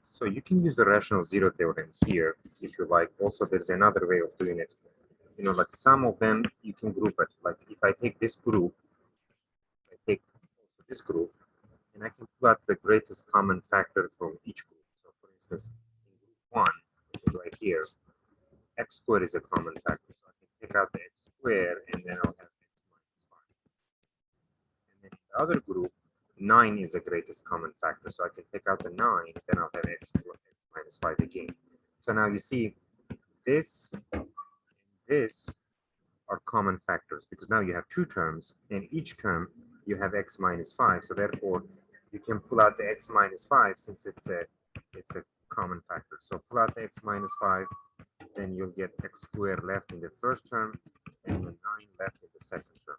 So you can use the rational zero theorem here if you like. Also, there's another way of doing it. You know, like some of them you can group it. Like if I take this group, I take also this group, and I can pull out the greatest common factor from each group. So for instance, in group one, which is right here, x squared is a common factor. So I can take out the x squared, and then I'll have x minus 5. And then in the other group, 9 is the greatest common factor. So I can take out the 9, then I'll have x minus 5 again. So now you see this and this are common factors because now you have two terms, and each term you have x minus 5. So therefore, you can pull out the x minus 5 since it's a common factor. So pull out the x minus 5, then you'll get x squared left in the first term and the 9 left in the second term.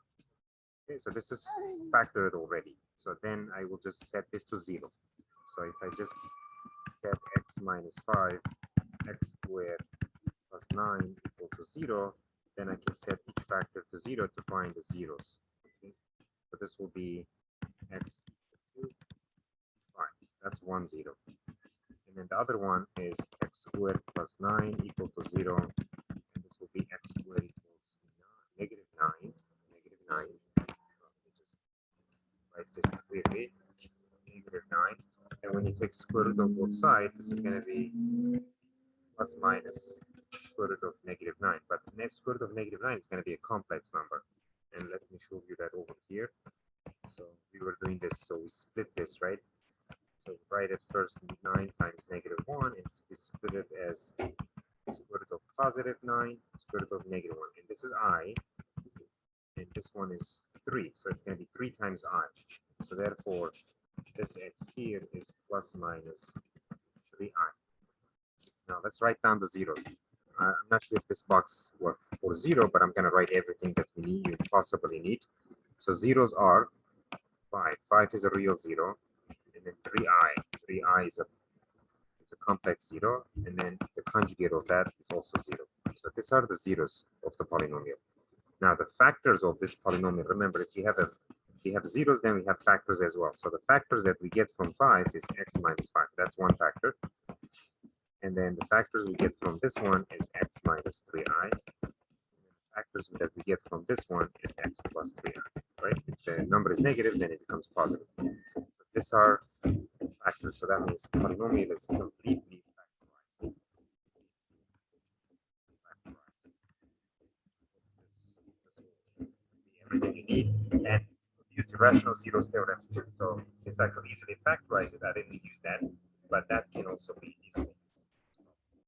Okay, so this is factored already. So then I will just set this to 0. So if I just set x minus 5, x squared plus 9 equal to 0, then I can set each factor to 0 to find the zeros. Okay? So this will be x equal to 5. That's 1, 0. And then the other one is x squared plus 9 equal to 0. And this will be x squared equals negative 9. Negative 9. Write this clearly, negative 9. And when you take square root of both sides, this is going to be plus minus square root of negative 9. But the square root of negative 9 is going to be a complex number. And let me show you that over here. So we were doing this, so we split this, right? So write it first 9 times negative 1, and we split it as square root of positive 9, square root of negative 1. And this is I, and this one is 3. So it's going to be 3 times I. So therefore, this x here is plus minus 3i. Now let's write down the zeros. I'm not sure if this box was for 0, but I'm going to write everything that we need, you possibly need. So zeros are 5. 5 is a real 0. And then 3i. 3i is a complex 0. And then the conjugate of that is also 0. So these are the zeros of the polynomial. Now the factors of this polynomial, remember, if you have zeros, then we have factors as well. So the factors that we get from 5 is x minus 5. That's one factor. And then the factors we get from this one is x minus 3i. And the factors that we get from this one is x plus 3i, right? If the number is negative, then it becomes positive. So these are factors. So that means polynomial is completely factorized. Everything you need, and use the rational zeros theorems too. So since I could easily factorize it, I didn't use that, but that can also be